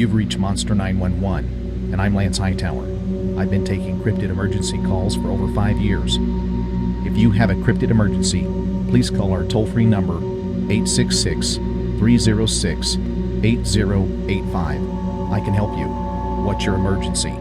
You've reached Monster 911, and I'm Lance Hightower. I've been taking cryptid emergency calls for over 5 years. If you have a cryptid emergency, please call our toll-free number, 866-306-8085. I can help you. What's your emergency?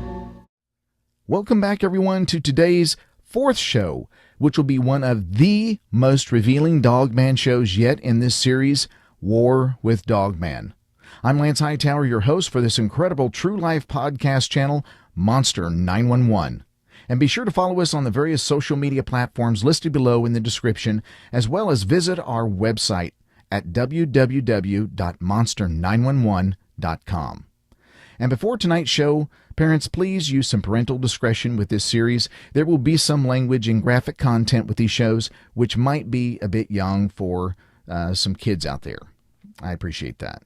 Welcome back, everyone, to today's fourth show, which will be one of the most revealing Dogman shows yet in this series, War with Dogman. I'm Lance Hightower, your host for this incredible true life podcast channel, Monster 911. And be sure to follow us on the various social media platforms listed below in the description, as well as visit our website at www.monster911.com. And before tonight's show, parents, please use some parental discretion with this series. There will be some language and graphic content with these shows, which might be a bit young for some kids out there. I appreciate that.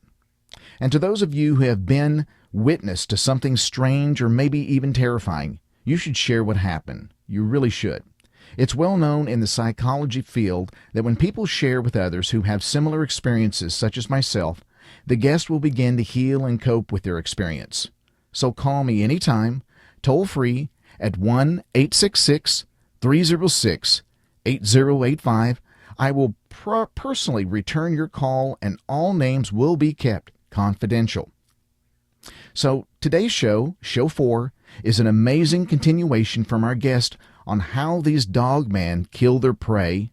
And to those of you who have been witness to something strange or maybe even terrifying, you should share what happened. You really should. It's well known in the psychology field that when people share with others who have similar experiences, such as myself, the guest will begin to heal and cope with their experience. So call me anytime, toll free at 1-866-306-8085. I will personally return your call, and all names will be kept confidential. So today's show, Show 4, is an amazing continuation from our guest on how these dogmen kill their prey,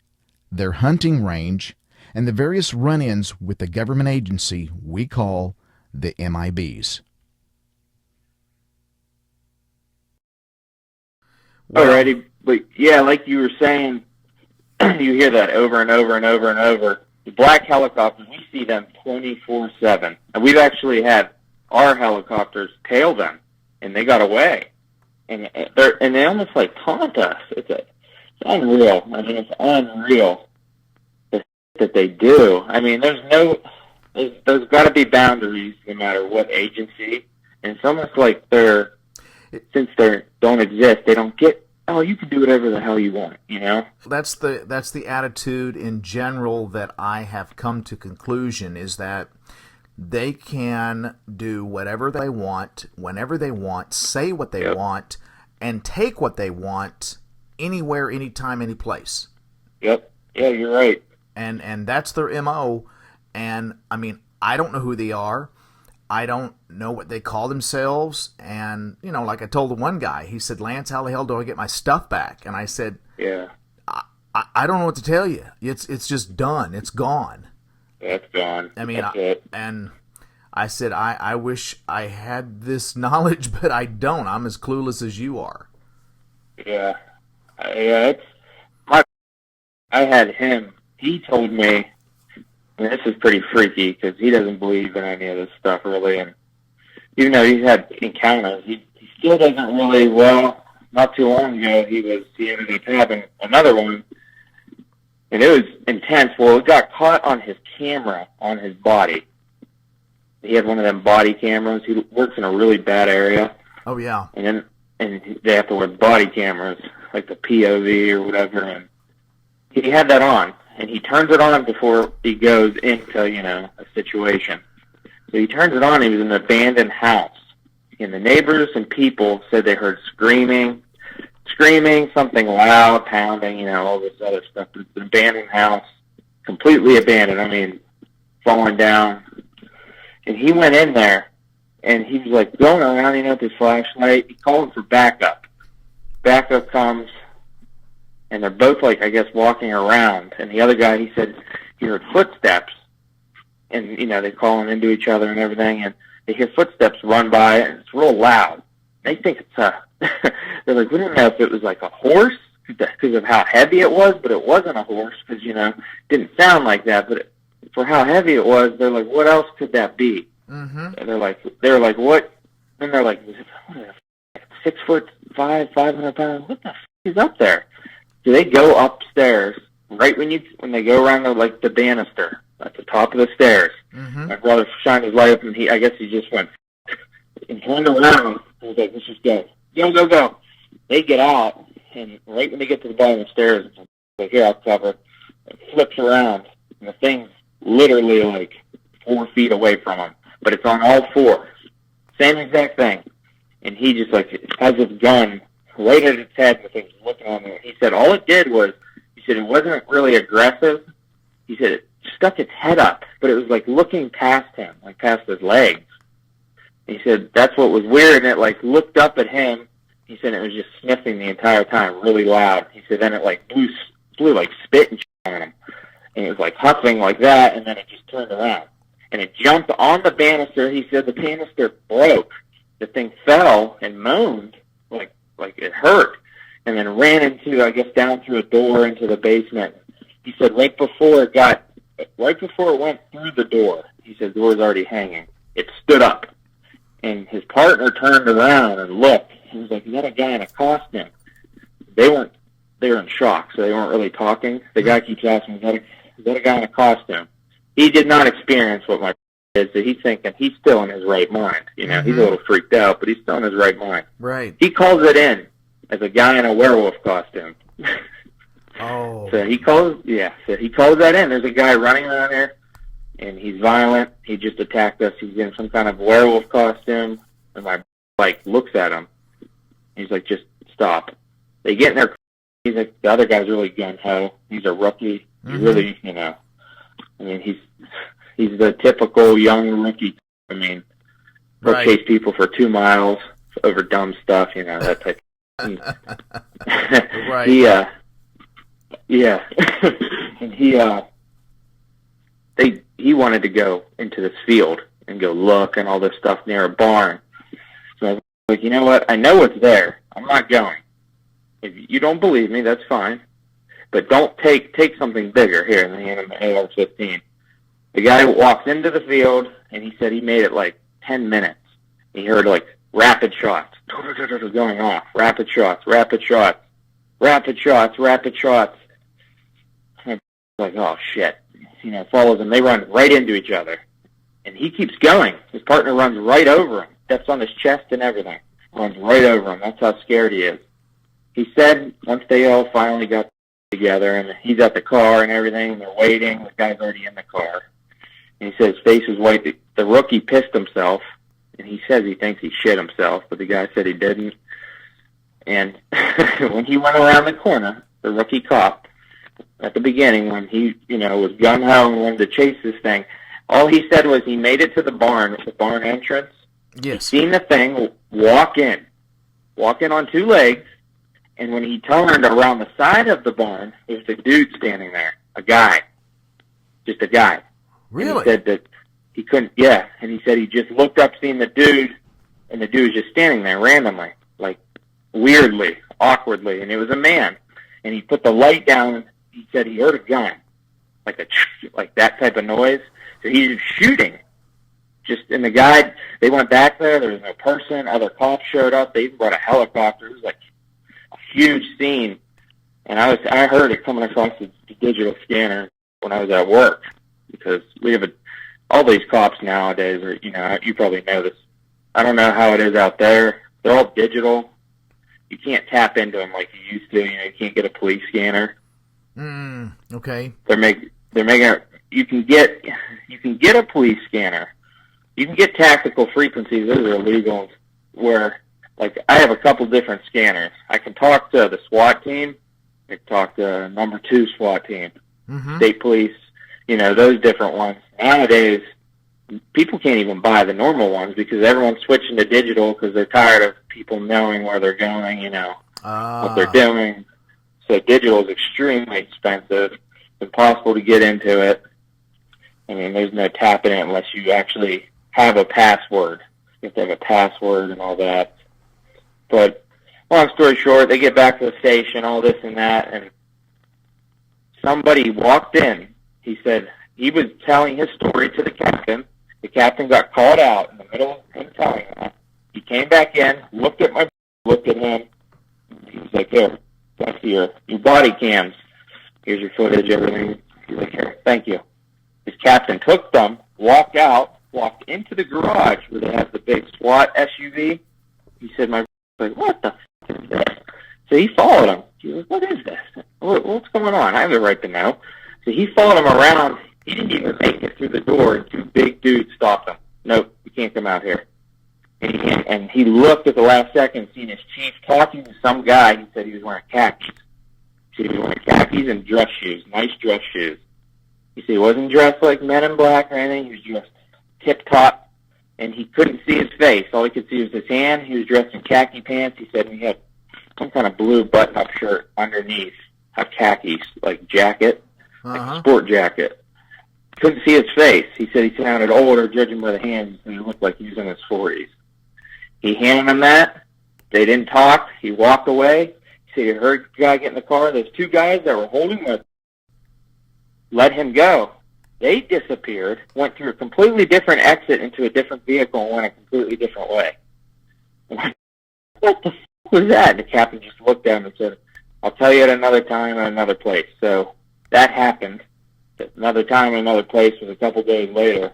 their hunting range, and the various run-ins with the government agency we call the MIBs. Alrighty, but yeah, like you were saying, you hear that over and over and over and over. The black helicopters, we see them 24/7, and we've actually had our helicopters tail them, and they got away, and they almost like taunt us. It's unreal. I mean, it's unreal that they do. I mean, there's got to be boundaries no matter what agency, and it's almost like since they don't exist, they don't get, oh, you can do whatever the hell you want, you know? That's the attitude in general that I have come to conclusion, is that they can do whatever they want, whenever they want, say what they want, and take what they want anywhere, anytime, any place. Yep. Yeah, you're right. And that's their MO. And, I mean, I don't know who they are. I don't know what they call themselves. And, you know, like I told the one guy, he said, Lance, how the hell do I get my stuff back? And I said, yeah, I don't know what to tell you. It's just done. It's gone. It's gone. I mean, and I said, I wish I had this knowledge, but I don't. I'm as clueless as you are. Yeah. I had him. He told me, and this is pretty freaky because he doesn't believe in any of this stuff really, and even though he's had encounters, he still doesn't really. Well, not too long ago, he ended up having another one, and it was intense. Well, it got caught on his camera on his body. He had one of them body cameras. He works in a really bad area. Oh yeah. And they have to wear body cameras, like the POV or whatever, and he had that on. And he turns it on before he goes into, a situation. So he turns it on. He was in an abandoned house. And the neighbors and people said they heard screaming, something loud, pounding, all this other stuff. It's an abandoned house, completely abandoned. I mean, falling down. And he went in there, and he was like going around, with his flashlight. He called for backup. Backup comes. And they're both, I guess, walking around. And the other guy, he said he heard footsteps. And, they're calling into each other and everything. And they hear footsteps run by, and it's real loud. They think it's they're like, we don't know if it was like a horse because of how heavy it was, but it wasn't a horse because, it didn't sound like that. But for how heavy it was, they're like, what else could that be? Mm-hmm. And they're like, what? And they're like, 6'5", 500 pounds. What the f*** is up there? So they go upstairs right when they go around the banister at the top of the stairs. Mm-hmm. My brother shined his light up, and I guess he just went and turned around. He was like, let's just go. Go. They get out, and right when they get to the bottom of the stairs, it's like, here, I'll cover. It flips around, and the thing's literally 4 feet away from him, but it's on all fours. Same exact thing. And he just, like, has his gun right at its head, and the thing's looking on me. He said all it did was, he said it wasn't really aggressive. He said it stuck its head up, but it was, like, looking past him, like, past his legs. He said that's what was weird, and it, like, looked up at him. He said it was just sniffing the entire time, really loud. He said then it, like, blew like, spit and shit on him. And it was, like, huffing like that, and then it just turned around. And it jumped on the banister. He said the banister broke. The thing fell and moaned like it hurt, and then ran into, I guess, down through a door into the basement. He said right before it went through the door, he said the door was already hanging. It stood up, and his partner turned around and looked. He was like, "Is that a guy in a costume?" They were in shock, so they weren't really talking. The guy keeps asking, "Is that a guy in a costume?" He did not experience what my is, so he's thinking he's still in his right mind. You know, he's a little freaked out, but he's still in his right mind. Right. He calls it in as a guy in a werewolf costume. Oh. So he calls that in. There's a guy running around here, and he's violent. He just attacked us. He's in some kind of werewolf costume, and my looks at him. He's like, "Just stop." They get in their. He's like, the other guy's really gun ho. He's a rookie. He's really, you know. I mean, he's the typical young rookie. I mean, he'll chase people for 2 miles over dumb stuff, you know, that type of thing. Right. And he wanted to go into this field and go look and all this stuff near a barn. So I was like, you know what? I know what's there. I'm not going. If you don't believe me, that's fine. But don't take something bigger here in the hand of the AR-15. The guy walks into the field, and he said he made it like 10 minutes. He heard like rapid shots going off. Rapid shots, rapid shots, rapid shots, rapid shots. And like, oh shit. You know, follows him. They run right into each other. And he keeps going. His partner runs right over him. Steps on his chest and everything. Runs right over him. That's how scared he is. He said once they all finally got together and he's at the car and everything, and they're waiting, the guy's already in the car. And he said his face was white. The rookie pissed himself, and he says he thinks he shit himself, but the guy said he didn't. And when he went around the corner, the rookie cop, at the beginning, when he, you know, was gung-ho and wanted to chase this thing, all he said was he made it to the barn entrance. Yes. He seen the thing walk in on 2 legs, and when he turned around the side of the barn, there was a dude standing there, a guy, just a guy. Really? And he said that he couldn't, and he said he just looked up, seen the dude, and the dude was just standing there randomly, like weirdly, awkwardly, and it was a man. And he put the light down. He said he heard a gun, like that type of noise. So he was shooting. And the guy, they went back there. There was no person. Other cops showed up. They even brought a helicopter. It was like a huge scene. And I heard it coming across the digital scanner when I was at work, because we have all these cops nowadays are, you know, you probably know this. I don't know how it is out there. They're all digital. You can't tap into them like you used to. You know, you can't get a police scanner. Okay. They're making you can get a police scanner. You can get tactical frequencies. Those are illegal. Where, like, I have a couple different scanners. I can talk to the SWAT team. I can talk to number 2 SWAT team, state police. You know, those different ones. Nowadays, people can't even buy the normal ones because everyone's switching to digital because they're tired of people knowing where they're going, you know, what they're doing. So digital is extremely expensive. It's impossible to get into it. I mean, there's no tapping it unless you actually have a password. You have to have a password and all that. But long story short, they get back to the station, all this and that, and somebody walked in. He said he was telling his story to the captain. The captain got called out in the middle of him telling that. He came back in, looked at him. He was like, "Here, that's your body cams. Here's your footage, everything." He's like, "Here, thank you." His captain took them, walked into the garage where they have the big SWAT SUV. He said, like, "What the f*** is this?" So he followed him. He was like, "What is this? What's going on? I have the right to know." So he followed him around. He didn't even make it through the door, and 2 big dudes stopped him. "Nope, you can't come out here." And he looked at the last second, seen his chief talking to some guy. He said he was wearing khakis. He was wearing khakis and dress shoes, nice dress shoes. He said he wasn't dressed like Men in Black or anything. He was dressed tip-top, and he couldn't see his face. All he could see was his hand. He was dressed in khaki pants. He said he had some kind of blue button-up shirt underneath a khakis, like jacket, like a sport jacket. Couldn't see his face. He said he sounded older, judging by the hands, and he looked like he was in his 40s. He handed him that. They didn't talk. He walked away. He said he heard the guy get in the car. There's two guys that were holding him. Let him go. They disappeared, went through a completely different exit into a different vehicle, and went a completely different way. What the f*** was that? And the captain just looked at him and said, I'll tell you at another time and another place. So that happened. Another time and another place was a couple days later.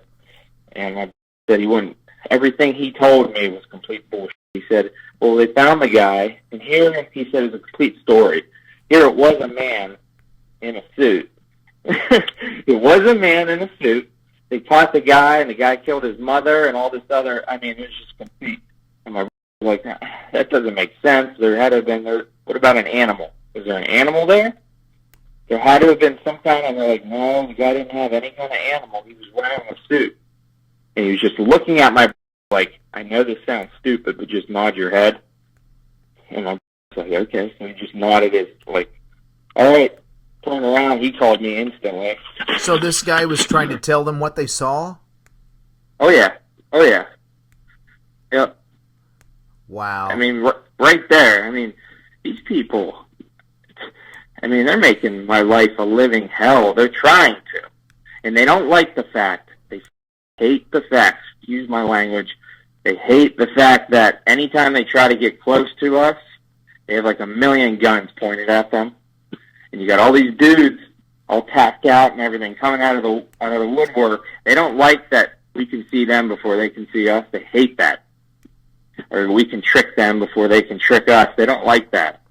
And I said he wouldn't. Everything he told me was complete bullshit. He said, well, they found the guy, and here, he said, it was a complete story. Here it was a man in a suit. It was a man in a suit. They caught the guy, and the guy killed his mother and all this other, I mean, it was just complete. And my was like, that doesn't make sense. There had to have been, what about an animal? Was there an animal there? There had to have been some kind of, they're like, no, the guy didn't have any kind of animal. He was wearing a suit. And he was just looking at my like, I know this sounds stupid, but just nod your head. And I'm like, okay. So he just nodded his, like, all right, turn around. He called me instantly. So this guy was trying to tell them what they saw? Oh, yeah. Oh, yeah. Yep. Wow. I mean, right there. I mean, these people, I mean, they're making my life a living hell. They're trying to. And they don't like the fact. They hate the fact. Excuse my language. They hate the fact that anytime they try to get close to us, they have like a million guns pointed at them. And you got all these dudes all tapped out and everything coming out of the woodwork. They don't like that we can see them before they can see us. They hate that. Or we can trick them before they can trick us. They don't like that.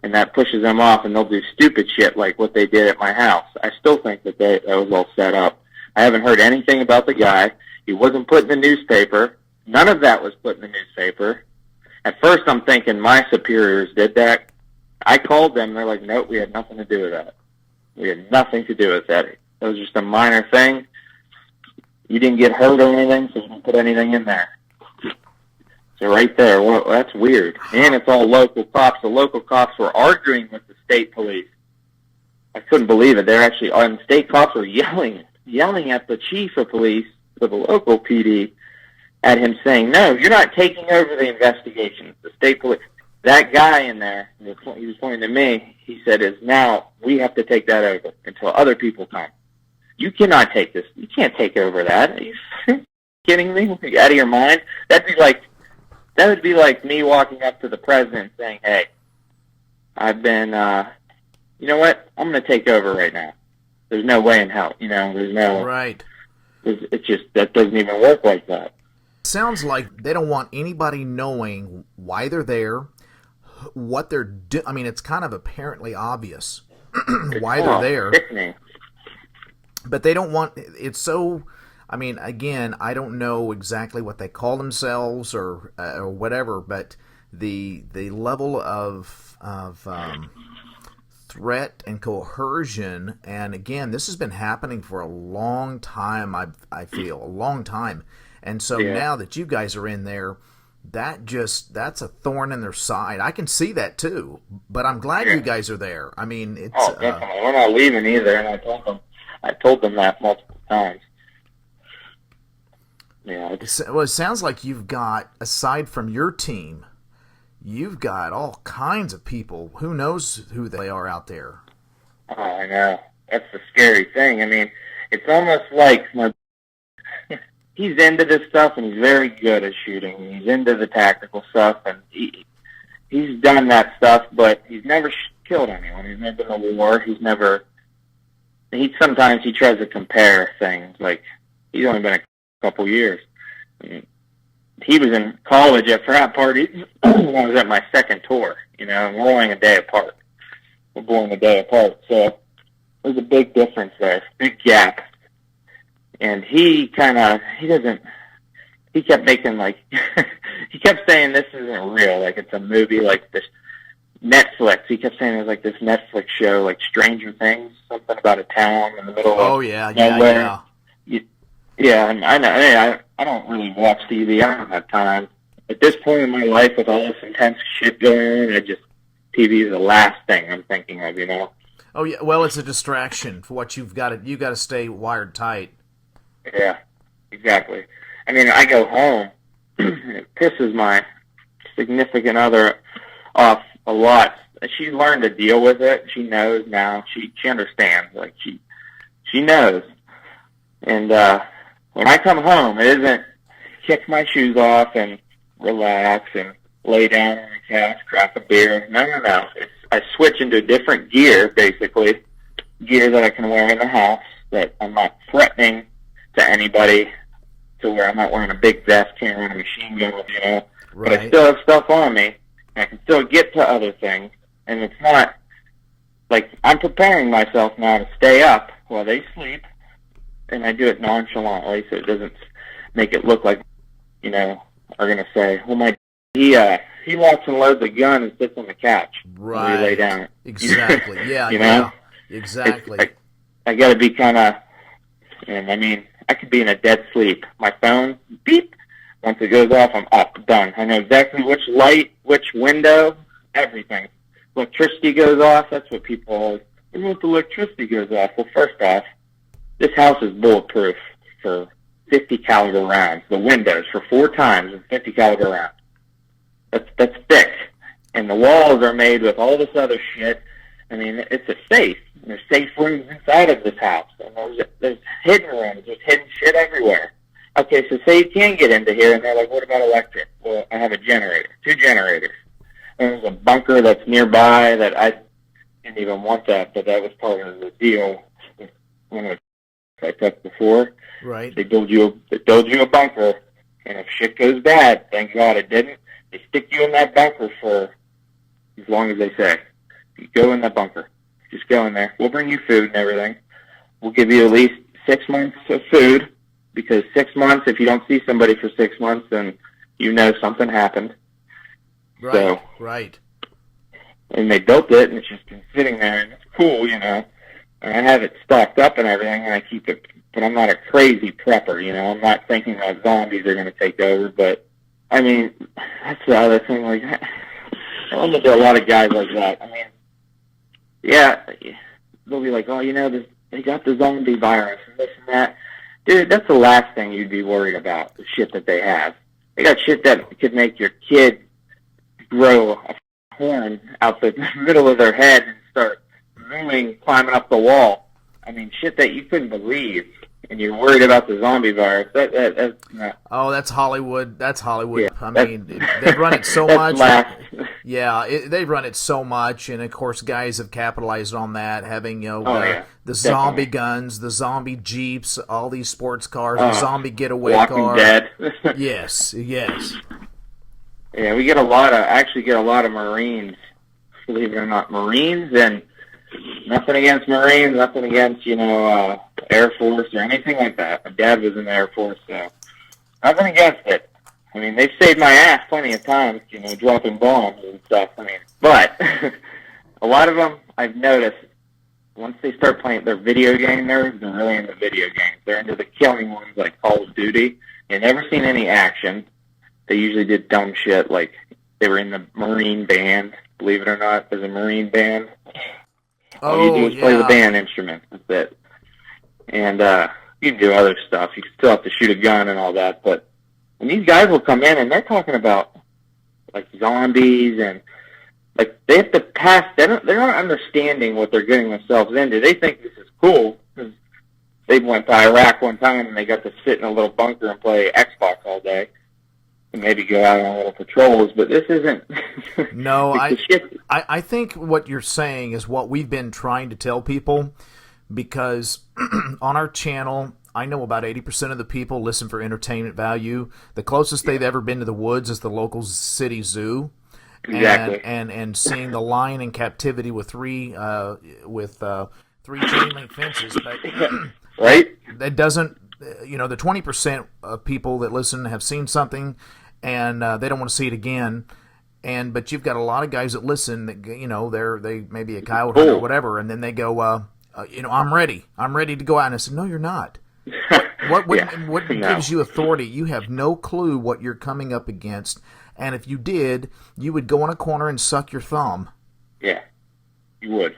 And that pushes them off, and they'll do stupid shit like what they did at my house. I still think that that was all set up. I haven't heard anything about the guy. He wasn't put in the newspaper. None of that was put in the newspaper. At first, I'm thinking my superiors did that. I called them. They're like, nope, we had nothing to do with that. We had nothing to do with that. It was just a minor thing. You didn't get hurt or anything, so you didn't put anything in there. So right there, well, that's weird. And it's all local cops. The local cops were arguing with the state police. I couldn't believe it. They're actually, and the state cops were yelling at the chief of police for the local PD at him saying, no, you're not taking over the investigation. The state police, that guy in there, he was pointing to me, he said, is now, we have to take that over until other people come. You cannot take this. You can't take over that. Are you kidding me? Are you out of your mind? That would be like me walking up to the president saying, hey, I've been, you know what? I'm going to take over right now. There's no way in hell. You know, there's no... Right. It's just, that doesn't even work like that. Sounds like they don't want anybody knowing why they're there, what they're doing. I mean, it's kind of apparently obvious why they're there. Sickening. But they don't want... It's so... I mean, again, I don't know exactly what they call themselves or whatever, but the level of threat and coercion, and again, this has been happening for a long time. I feel a long time, and so now that you guys are in there, that's a thorn in their side. I can see that too, but I'm glad you guys are there. I mean, it's definitely. We're not leaving either, and I told them that multiple times. Yeah. Well, it sounds like you've got, aside from your team, you've got all kinds of people. Who knows who they are out there? Oh, I know. That's the scary thing. I mean, it's almost like he's into this stuff, and he's very good at shooting. He's into the tactical stuff, and he's done that stuff, but he's never killed anyone. He's never been in a war. Sometimes he tries to compare things. Like, he's only been a couple years. He was in college at frat parties when I was at my second tour, you know, and we're only a day apart. We're born a day apart, so there's a big difference there, big gap. And he kept making, like, he kept saying this isn't real, like it's a movie, like this Netflix. He kept saying it was like this Netflix show, like Stranger Things, something about a town in the middle of nowhere. Yeah, and I know. I don't really watch TV. I don't have time. At this point in my life, with all this intense shit going on, TV is the last thing I'm thinking of, you know? Oh, yeah. Well, it's a distraction for what you've got to stay wired tight. Yeah, exactly. I mean, I go home, and it pisses my significant other off a lot. She's learned to deal with it. She knows now. She understands. Like, she knows. And when I come home, it isn't kick my shoes off and relax and lay down on the couch, crack a beer. No. I switch into a different gear, basically. Gear that I can wear in the house, that I'm not threatening to anybody, to where I'm not wearing a big vest, carrying a machine gun, you know. Right. But I still have stuff on me, and I can still get to other things. And it's not, like, I'm preparing myself now to stay up while they sleep, and I do it nonchalantly, so it doesn't make it look like, you know, are going to say, well, he locks and loads a gun and sits on the couch right. when we lay down. Exactly. Yeah. You know? Yeah. Exactly. I got to be kind of, and I mean, I could be in a dead sleep. My phone, beep. Once it goes off, I'm up, done. I know exactly which light, which window, everything. Electricity goes off. That's what people always, what the electricity goes off. Well, first off, this house is bulletproof for 50 caliber rounds. The windows for 4 times with 50 caliber rounds. That's thick. And the walls are made with all this other shit. I mean, it's a safe. There's safe rooms inside of this house. And there's hidden rooms. There's hidden shit everywhere. Okay, so say you can get into here, and they're like, what about electric? Well, I have a generator. 2 generators. And there's a bunker that's nearby that I didn't even want that, but that was part of the deal. One of the I took before. Right. They build you a bunker, and if shit goes bad, thank God it didn't, they stick you in that bunker for as long as they say. You go in that bunker. Just go in there. We'll bring you food and everything. We'll give you at least 6 months of food, because 6 months, if you don't see somebody for 6 months, then you know something happened. Right, so, right. And they built it, and it's just been sitting there, and it's cool, you know. And I have it stocked up and everything, and I keep it, but I'm not a crazy prepper, you know. I'm not thinking that zombies are going to take over, but, I mean, that's the other thing, like, I run into a lot of guys like that. I mean, yeah, they'll be like, oh, you know, they got the zombie virus and this and that. Dude, that's the last thing you'd be worried about, the shit that they have. They got shit that could make your kid grow a horn out the middle of their head and start mooing, climbing up the wall. I mean, shit that you couldn't believe, and you're worried about the zombie virus. That's not... Oh, that's Hollywood. That's Hollywood. Yeah, I mean, they run it so much. Last. Yeah, they run it so much, and of course, guys have capitalized on that, having the zombie guns, the zombie jeeps, all these sports cars, the zombie getaway Walking car. Dead. Yes. Yeah, we get a lot of Marines, believe it or not. Marines, and nothing against Marines, nothing against, Air Force or anything like that. My dad was in the Air Force, so nothing against it. I mean, they've saved my ass plenty of times, dropping bombs and stuff. I mean, but a lot of them, I've noticed, once they start playing their video game nerds, they're really into video games. They're into the killing ones like Call of Duty. They've never seen any action. They usually did dumb shit, like they were in the Marine band. Believe it or not, there's a Marine band. All you do is play the band instruments. That's it. And you can do other stuff. You still have to shoot a gun and all that. But when these guys will come in and they're talking about like zombies and like they have to pass. They're not understanding what they're getting themselves into. They think this is cool because they went to Iraq one time and they got to sit in a little bunker and play Xbox all day. And maybe go out on little patrols, but this isn't. No, I think what you're saying is what we've been trying to tell people, because on our channel, I know about 80% of the people listen for entertainment value. The closest they've ever been to the woods is the local city zoo. Exactly. And seeing the lion in captivity with three chain link fences, but right? That doesn't. The 20% of people that listen have seen something, and they don't want to see it again. But you've got a lot of guys that listen that, they maybe a coyote hunter or whatever, and then they go, I'm ready to go out. And I said, no, you're not. What gives you authority? You have no clue what you're coming up against, and if you did, you would go in a corner and suck your thumb. Yeah, you would.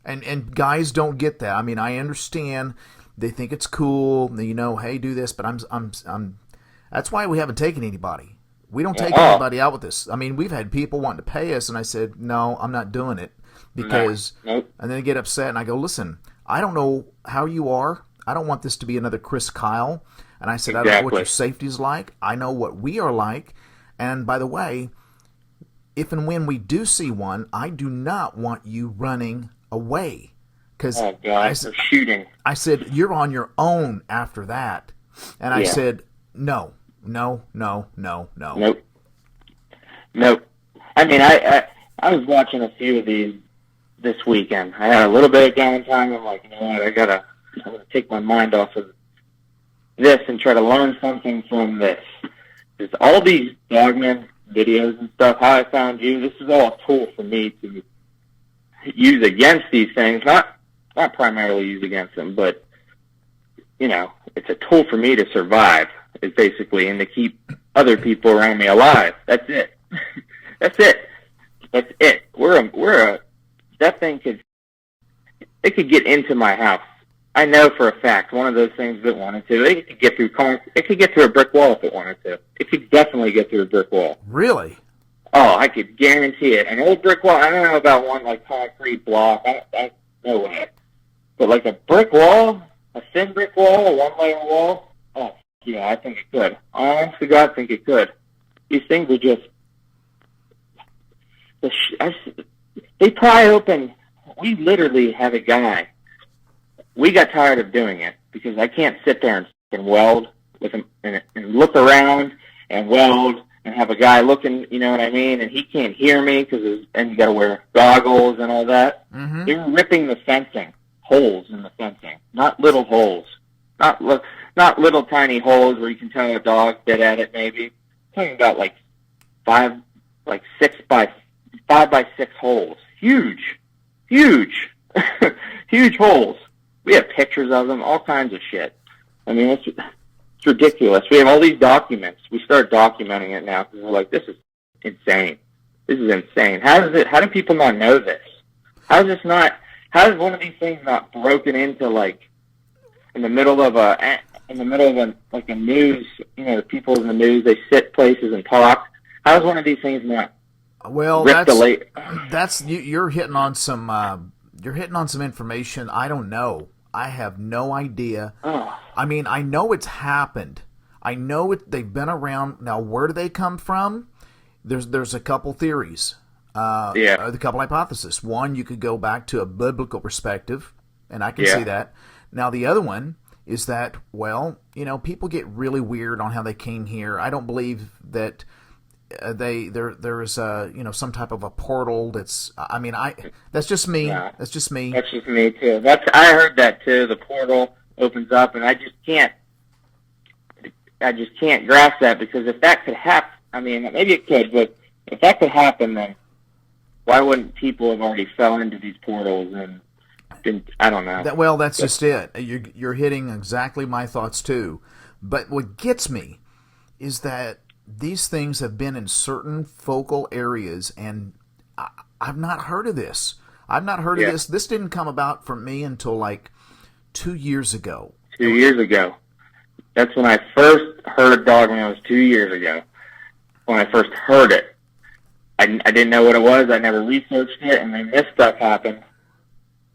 And guys don't get that. I mean, I understand they think it's cool, hey, do this, but I'm that's why we haven't taken anybody. We don't take anybody out with this. I mean, we've had people wanting to pay us, and I said, no, I'm not doing it because, Nope. And then they get upset, and I go, listen, I don't know how you are. I don't want this to be another Chris Kyle. And I said, I don't know what your safety's like. I know what we are like. And by the way, if and when we do see one, I do not want you running away. Because shooting. I said, you're on your own after that. And I said, no. Nope. I mean, I was watching a few of these this weekend. I had a little bit of downtime. I'm like, you know what, I'm gonna take my mind off of this and try to learn something from this. Just all these Dogman videos and stuff, how I found you, this is all a tool for me to use against these things. Not primarily use against them, but, it's a tool for me to survive, is basically, and to keep other people around me alive. That's it. That's it. That thing could get into my house. I know for a fact, one of those things that wanted to, it could get through a brick wall if it wanted to. It could definitely get through a brick wall. Really? Oh, I could guarantee it. An old brick wall, I don't know about one like concrete block, no way. But like a brick wall, a thin brick wall, a one-layer wall, oh, yeah, I think it could. Honest to God, I think it could. These things are just, they pry open. We literally have a guy. We got tired of doing it because I can't sit there and weld with him and look around and weld and have a guy looking, you know what I mean? And he can't hear me and you got to wear goggles and all that. Mm-hmm. They were ripping the fencing, holes in the fencing, not little holes, not little tiny holes where you can tell a dog bit at it. Maybe I'm talking about like 5 by 6 holes, huge, huge holes. We have pictures of them, all kinds of shit. I mean, it's ridiculous. We have all these documents. We start documenting it now because we're like, this is insane. This is insane. How do people not know this? How is one of these things not broken into, like, in the middle of a news, the people in the news, they sit places and talk. How is one of these things not ripped you're hitting on some information I don't know. I have no idea. Oh. I mean, I know it's happened. I know they've been around. Now, where do they come from? There's a couple theories. A couple hypotheses. One, you could go back to a biblical perspective, and I can see that. Now, the other one is that, people get really weird on how they came here. I don't believe that there is some type of a portal that's that's just me. Yeah. That's just me. That's just me too. I heard that too. The portal opens up, and I just can't grasp that, because if that could happen, I mean, maybe it could, but if that could happen, then why wouldn't people have already fell into these portals and been, I don't know. That's just it. You're hitting exactly my thoughts too. But what gets me is that these things have been in certain focal areas, and I've not heard of this. I've not heard of this. This didn't come about for me until like 2 years ago. 2 years ago. That's when I first heard Dogman. It was 2 years ago when I first heard it. I didn't know what it was. I never researched it, and then this stuff happened,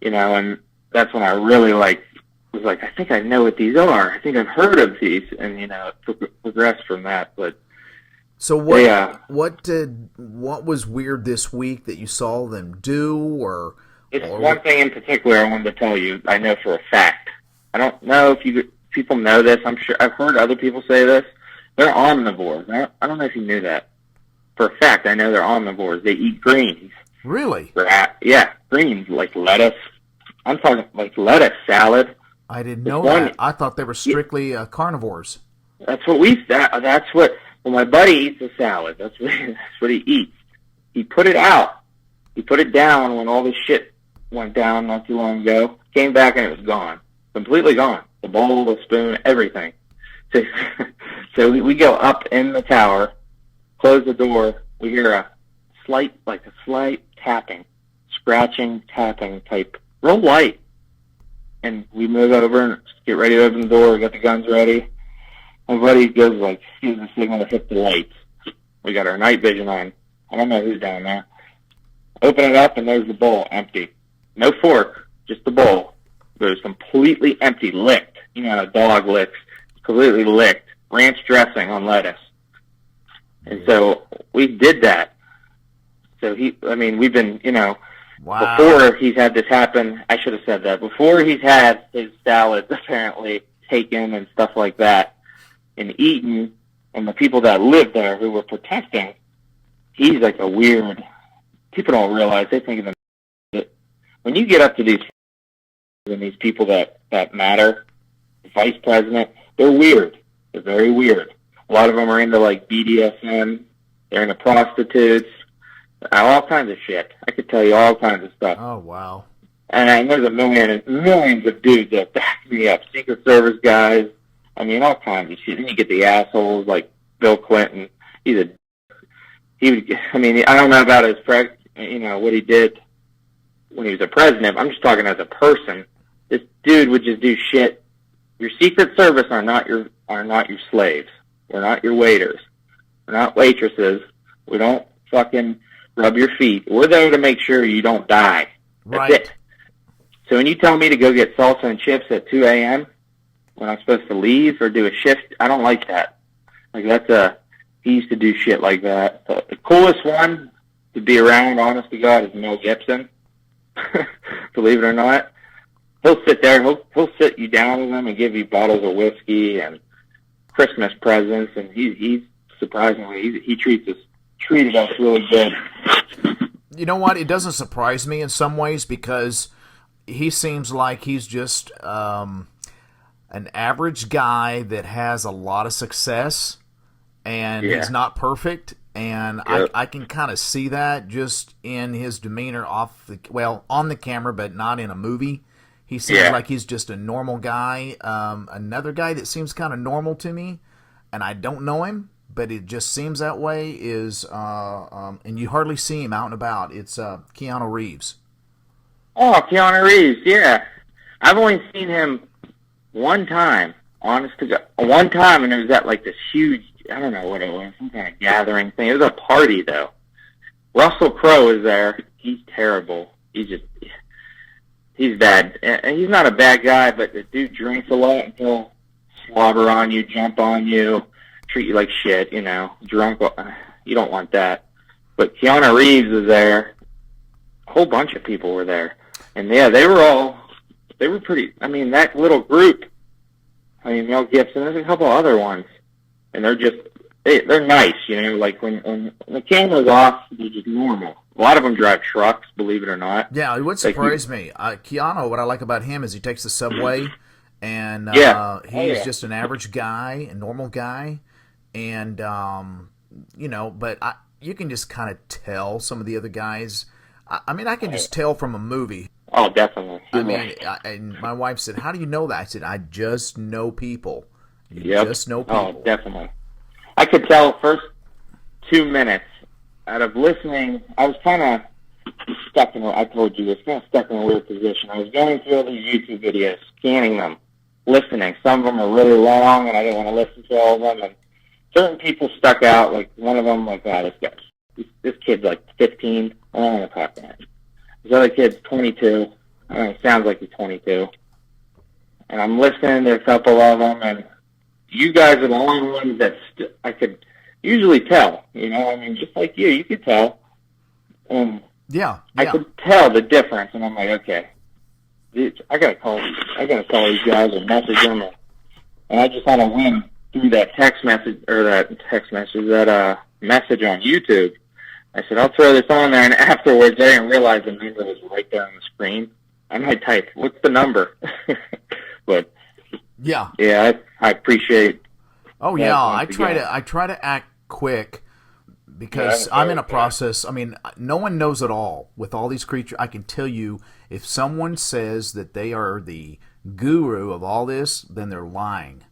and that's when I really was like, I think I know what these are. I think I've heard of these, and it progressed from that. But so what was weird this week that you saw them do, or one thing in particular I wanted to tell you. I know for a fact. I don't know if people know this. I'm sure I've heard other people say this. They're omnivores. I don't know if you knew that. For a fact, I know they're omnivores. They eat greens. Really? Greens like lettuce. I'm talking like lettuce salad. I didn't know that. I thought they were strictly carnivores. That's what Well, my buddy eats a salad. That's what he eats. He put it out. He put it down when all this shit went down not too long ago. Came back and it was gone. Completely gone. The bowl, the spoon, everything. So, so we go up in the tower, close the door. We hear a slight tapping, scratching, tapping type, real light. And we move over and get ready to open the door. We got the guns ready. My buddy gives the signal to hit the lights. We got our night vision on. I don't know who's down there. Open it up and there's the bowl, empty. No fork, just the bowl. It was completely empty, licked. You know how a dog licks. Completely licked. Ranch dressing on lettuce. And so we did that. So we've been, wow. Before he's had this happen, I should have said that. Before he's had his salads apparently taken and stuff like that and eaten, and the people that lived there who were protesting, he's like a weird, people don't realize, they think of them. When you get up to these people that matter, the vice president, they're weird. They're very weird. A lot of them are into BDSM. They're into prostitutes. All kinds of shit. I could tell you all kinds of stuff. Oh, wow. And there's millions of dudes that back me up. Secret Service guys. All kinds of shit. Then you get the assholes like Bill Clinton. I don't know about his, what he did when he was a president. I'm just talking as a person. This dude would just do shit. Your Secret Service are not your slaves. We're not your waiters. We're not waitresses. We don't fucking rub your feet. We're there to make sure you don't die. That's right. it. So when you tell me to go get salsa and chips at 2 a.m. when I'm supposed to leave or do a shift, I don't like that. He used to do shit like that. So the coolest one to be around, honest to God, is Mel Gibson. Believe it or not. He'll sit there, he'll sit you down with him and give you bottles of whiskey and Christmas presents, and he's surprisingly, he treated us really good. You know what? It doesn't surprise me in some ways because he seems like he's just an average guy that has a lot of success, and he's not perfect. And yep. I can kind of see that just in his demeanor on the camera, but not in a movie. He seems like he's just a normal guy. Another guy that seems kind of normal to me, and I don't know him, but it just seems that way, is, and you hardly see him out and about, it's Keanu Reeves. Oh, Keanu Reeves, yeah. I've only seen him one time, honest to God. One time, and it was at this huge, I don't know what it was, some kind of gathering thing. It was a party, though. Russell Crowe is there. He's terrible. He's bad. And he's not a bad guy, but the dude drinks a lot, and he'll slobber on you, jump on you, treat you like shit, drunk. You don't want that. But Keanu Reeves was there. A whole bunch of people were there. And they were pretty, that little group, Mel Gibson, there's a couple other ones. And they're nice, when the camera's off, they're just normal. A lot of them drive trucks, believe it or not. Yeah, it would surprise me. Keanu, what I like about him is he takes the subway, and he's just an average guy, a normal guy. And, but you can just kind of tell some of the other guys. I can just tell from a movie. Oh, definitely. And my wife said, "How do you know that?" I said, "I just know people. Just know people." Oh, definitely. I could tell first 2 minutes out of listening. I was kind of stuck in a weird position. I was going through all these YouTube videos, scanning them, listening. Some of them are really long, and I didn't want to listen to all of them. And certain people stuck out. Like one of them, this kid's 15. I don't want to talk to him. This other kid's 22. I don't know, sounds like he's 22. And I'm listening to a couple of them, and you guys are the only ones that I could usually tell. Just like you could tell. I could tell the difference, and I'm like, okay, I gotta call these guys and message them, and I just had to win through that message on YouTube. I said, I'll throw this on there, and afterwards I didn't realize the number was right there on the screen. I might type, what's the number? But I appreciate. Oh yeah, I try to act quick because I'm in a process. I mean, no one knows it all with all these creatures. I can tell you, if someone says that they are the guru of all this, then they're lying.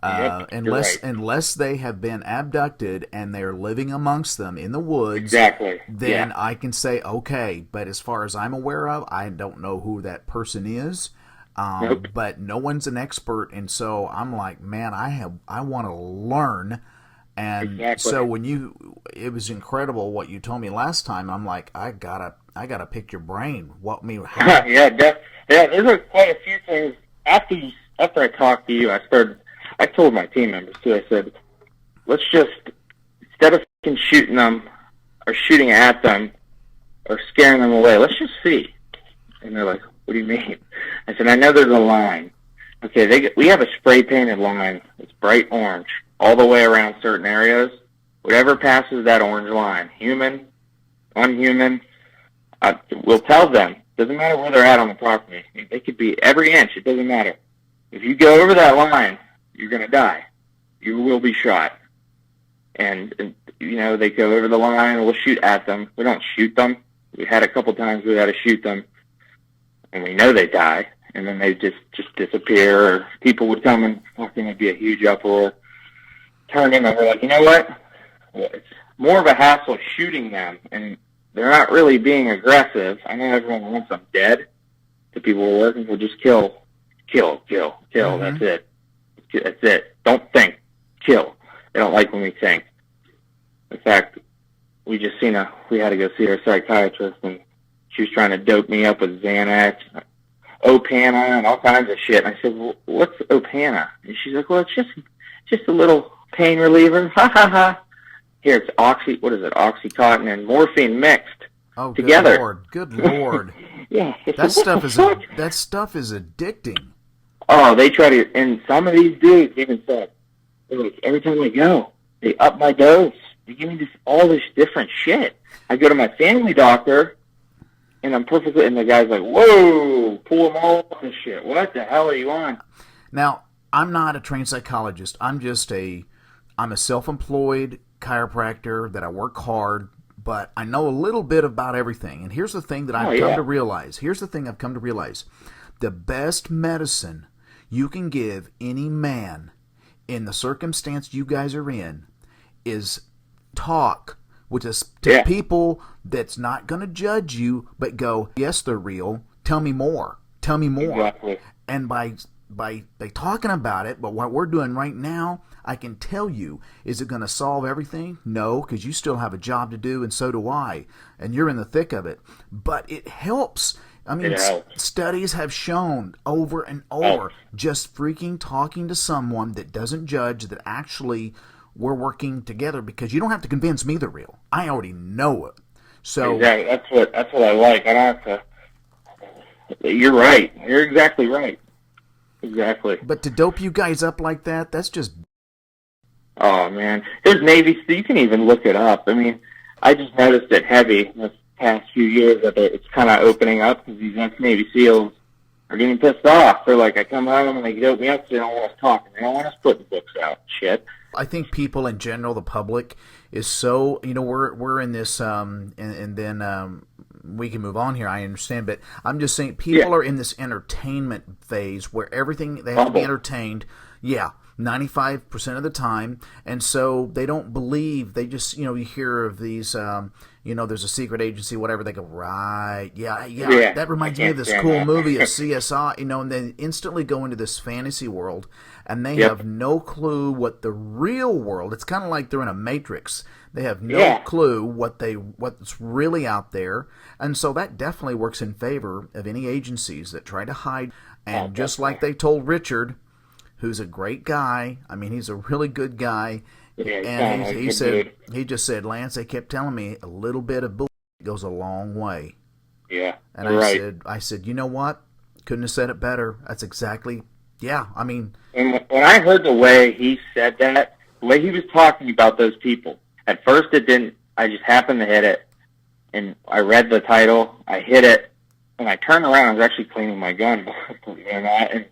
Unless they have been abducted and they're living amongst them in the woods, then I can say okay. But as far as I'm aware of, I don't know who that person is. But no one's an expert, and so I'm like, man, I want to learn. And so it was incredible what you told me last time. I'm like, I gotta pick your brain. There's quite a few things after I talked to you. I told my team members too. I said, let's just, instead of shooting them or shooting at them or scaring them away, let's just see. And they're like, what do you mean? I said, I know there's a line. Okay, we have a spray painted line. It's bright orange all the way around certain areas. Whatever passes that orange line, human, unhuman, we'll tell them. Doesn't matter where they're at on the property. They could be every inch. It doesn't matter. If you go over that line, you're going to die. You will be shot. And, they go over the line, we'll shoot at them. We don't shoot them. We had a couple times we had to shoot them, and we know they die, and then they just disappear, or people would come and fucking, it'd be a huge uproar. Turn in, and we're like, you know what? It's more of a hassle shooting them, and they're not really being aggressive. I know everyone wants them dead. The people we're working for, just kill. Mm-hmm. That's it. Don't think. Kill. They don't like when we think. In fact, we had to go see our psychiatrist, and she was trying to dope me up with Xanax, Opana, and all kinds of shit. And I said, well, what's Opana? And she's like, well, it's just a little pain reliever. Ha ha ha. Here, it's Oxycontin and morphine mixed together. Good Lord. Yeah. That stuff is addicting. Oh, they try to, and some of these dudes even said, every time I go, they up my dose. They give me all this different shit. I go to my family doctor, and and the guy's like, whoa, pull them all off this shit. What the hell are you on? Now, I'm not a trained psychologist. I'm a self-employed chiropractor that I work hard, but I know a little bit about everything. And here's the thing that I've come to realize. The best medicine you can give any man in the circumstance you guys are in is talk to people that's not going to judge you, but go, yes, they're real. Tell me more. Exactly. And by talking about it, but what we're doing right now, I can tell you, is it going to solve everything? No, because you still have a job to do, and so do I, and you're in the thick of it. But it helps. I mean, studies have shown over and over, just freaking talking to someone that doesn't judge, that actually we're working together, because you don't have to convince me they're real. I already know it. So exactly. That's what I like. I don't have to. You're right. You're exactly right. Exactly. But to dope you guys up like that, that's just. Oh man, there's Navy. You can even look it up. I mean, I just noticed it heavy this past few years that it's kind of opening up, because these ex-Navy SEALs are getting pissed off. They're like, I come home and they dope me up, so they don't want us talking. They don't want us putting books out. Shit. I think people in general, the public, is so, we're in this, and then we can move on here, I understand, but I'm just saying people are in this entertainment phase where everything, they have to be entertained, 95% of the time, and so they don't believe, they just, you hear of these, there's a secret agency, whatever, they go, right, that reminds me of this cool movie of CSI, and then instantly go into this fantasy world, and they have no clue what the real world, it's kind of like they're in a matrix. They have no clue what's really out there, and so that definitely works in favor of any agencies that try to hide, and just like they told Richard, who's a great guy, I mean, he's a really good guy, and he just said, Lance, they kept telling me a little bit of bullshit goes a long way. Yeah, and I said, you know what? Couldn't have said it better. That's exactly, I mean. And when I heard the way he said that, the way he was talking about those people, at first it didn't, I just happened to hit it, and I read the title, I hit it, and I turned around, I was actually cleaning my gun, and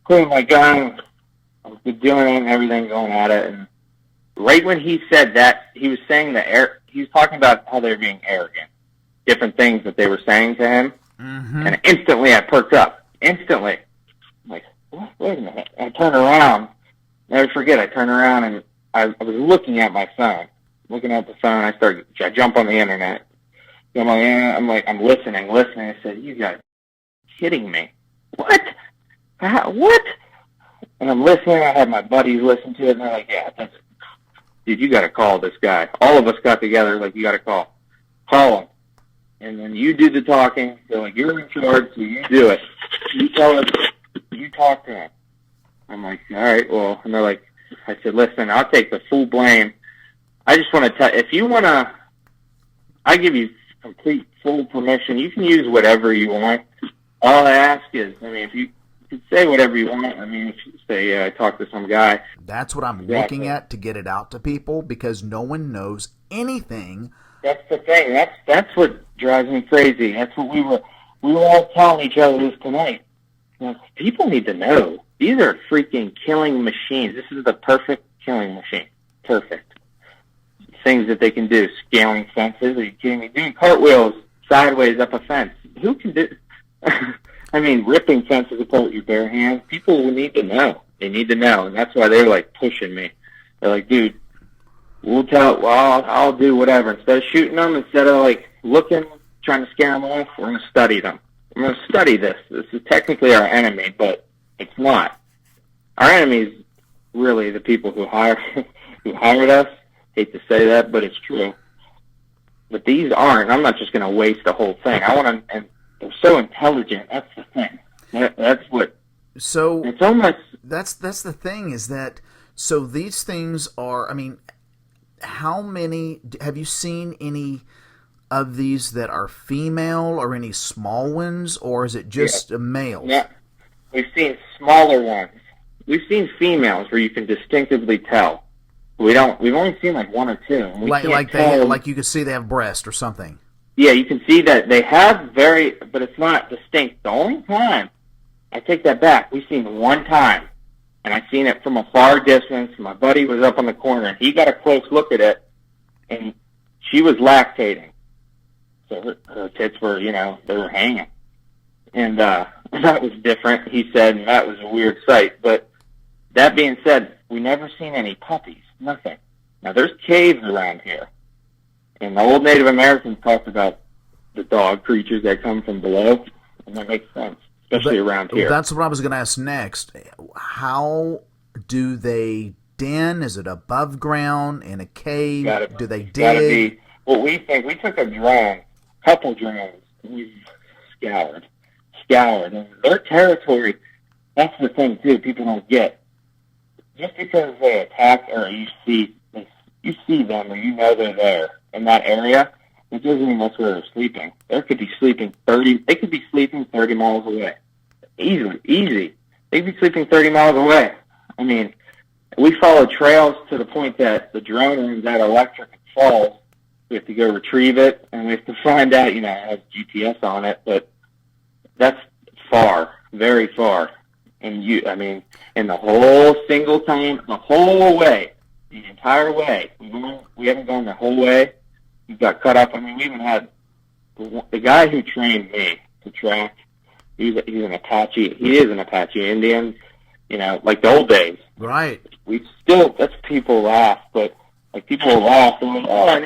cleaning my gun, I was doing it and everything, going at it, and right when he said that, he was saying he was talking about how they were being arrogant, different things that they were saying to him, and instantly I perked up. Instantly. I'm like, what? Wait a minute. I turn around. Never forget, I turn around and I was looking at my phone. Looking at the phone, I jump on the internet. I'm like, I'm listening. I said, you guys are kidding me. What? What? And I'm listening. I had my buddies listen to it, and they're like, yeah, dude, you got to call this guy. All of us got together, like, you got to call him. And then you do the talking. They're like, you're in charge, so you do it. You tell us, you talk to him. I'm like, all right, well, and they're like, I said, listen, I'll take the full blame. I just want to tell, if you want to, I give you complete, full permission. You can use whatever you want. All I ask is, I mean, if you can say whatever you want. I mean, if you say, I talked to some guy. That's what I'm looking at to get it out to people, because no one knows anything. That's the thing. That's what drives me crazy. That's what we were all telling each other this tonight. You know, people need to know. These are freaking killing machines. This is the perfect killing machine. Perfect. Things that they can do. Scaling fences. Are you kidding me? Doing cartwheels sideways up a fence. Who can do... I mean, ripping fences apart with your bare hands. People will need to know. They need to know. And that's why they're, like, pushing me. They're like, dude, I'll do whatever. Instead of shooting them, instead of, like, looking, trying to scare them off, we're going to study them. We're going to study this. This is technically our enemy, but it's not. Our enemy is really the people who hired us. Hate to say that, but it's true. But these aren't. I'm not just going to waste the whole thing. I want to, and they're so intelligent. That's the thing. That's what. So it's almost. That's the thing, is that, so these things are, I mean, how many, have you seen any of these that are female, or any small ones, or is it just males? Yeah. We've seen smaller ones. We've seen females where you can distinctively tell. We've only seen like one or two. Like you can see they have breast or something. Yeah, you can see that they have but it's not distinct. The only time, I take that back, we've seen one time, and I seen it from a far distance. My buddy was up on the corner, and he got a close look at it, and she was lactating. So her tits were, they were hanging. And that was different, he said, and that was a weird sight. But that being said, we never seen any puppies, nothing. Now, there's caves around here. And the old Native Americans talked about the dog creatures that come from below, and that makes sense, especially around here. That's what I was going to ask next. How do they den? Is it above ground, in a cave? Do they dig? Gotta be. Well, we took a couple drones, and we scoured. And their territory, that's the thing, too, people don't get. Just because they attack, or you see them, or they're there in that area, it doesn't mean that's where they're sleeping. They could be sleeping 30 miles away. Easy. They could be sleeping 30 miles away. I mean, we follow trails to the point that the drone runs out of electric and falls. We have to go retrieve it, and we have to find out, it has GPS on it, but that's far, very far. And in the whole single time, the whole way, the entire way, we haven't gone the whole way. We got cut up. I mean, we even had the guy who trained me to track. He's an Apache. He is an Apache Indian, like the old days. Right. That's people laugh, but like people will laugh and like, oh, an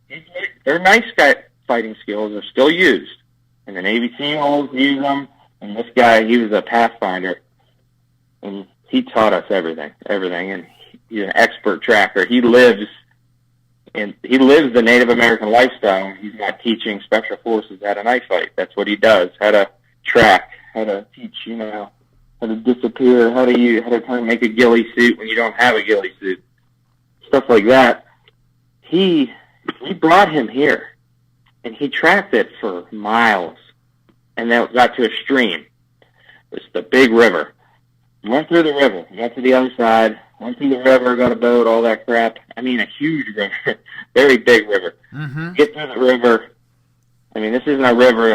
Indian. Their nice guy fighting skills are still used, and the Navy SEALs use them. And this guy, he was a pathfinder, and he taught us everything. And he's an expert tracker. He lives the Native American lifestyle. He's not teaching special forces how to knife fight. That's what he does. How to track, how to teach, how to disappear, how to kind of make a ghillie suit when you don't have a ghillie suit. Stuff like that. We brought him here, and he tracked it for miles. And then got to a stream. It's the big river. Went through the river. Got to the other side. Went through the river, got a boat, all that crap. I mean, a huge river. Very big river. Mm-hmm. Get through the river. I mean, this isn't a river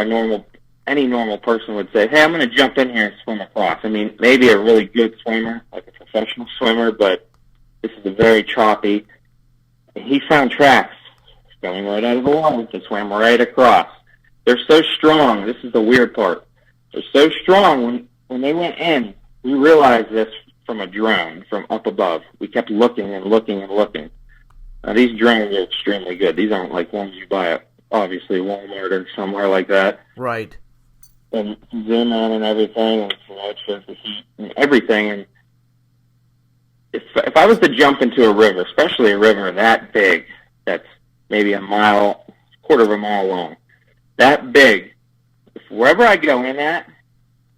any normal person would say, hey, I'm going to jump in here and swim across. I mean, maybe a really good swimmer, like a professional swimmer, but This is a very choppy. And he found tracks going right out of the water. They swam right across. They're so strong. This is the weird part. They're so strong. When they went in, we realized this from a drone from up above. We kept looking and looking and looking. Now, these drones are extremely good. These aren't like ones you buy at, obviously, Walmart or somewhere like that. Right. And zoom in and everything, and it shows the heat and everything. And if I was to jump into a river, especially a river that big, that's maybe a mile, quarter of a mile long, that big, if wherever I go in at,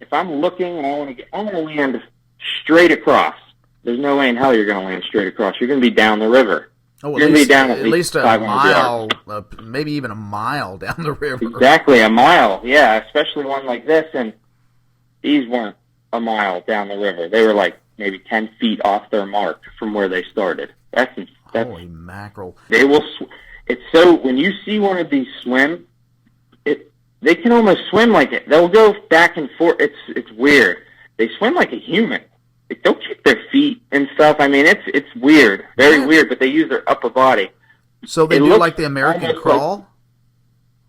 if I'm looking and I want to land straight across. There's no way in hell you're going to land straight across. You're going to be down the river. Oh, you're going to be down at least a 500 mile, yards. Maybe even a mile down the river. Exactly, a mile. Yeah, especially one like this. And these weren't a mile down the river. They were like maybe 10 feet off their mark from where they started. That's holy mackerel. They will. It's so when you see one of these swim, they can almost swim like it. They'll go back and forth. It's weird. They swim like a human. They'll kick their feet and stuff. I mean, it's weird, very weird. But they use their upper body. So they do like the American crawl. Like,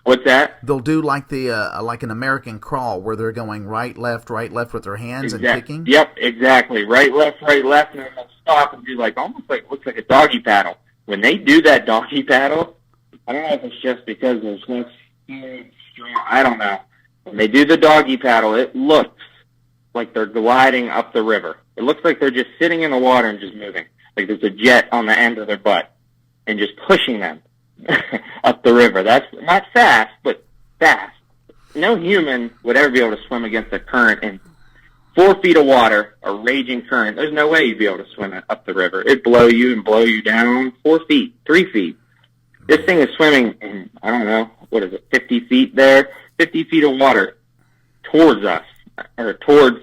what's that? They'll do like the like an American crawl where they're going right, left with their hands and kicking. Yep, exactly. Right, left, and then they'll stop and do like almost like looks like a doggy paddle. When they do that doggy paddle, I don't know if it's just because there's less strong. I don't know. When they do the doggy paddle, it looks like they're gliding up the river. It looks like they're just sitting in the water and just moving. Like there's a jet on the end of their butt and just pushing them up the river. That's not fast, but fast. No human would ever be able to swim against a current in 4 feet of water, a raging current. There's no way you'd be able to swim up the river. It'd blow you and blow you down 4 feet, 3 feet. This thing is swimming in, I don't know, what is it, 50 feet there? 50 feet of water towards us, or towards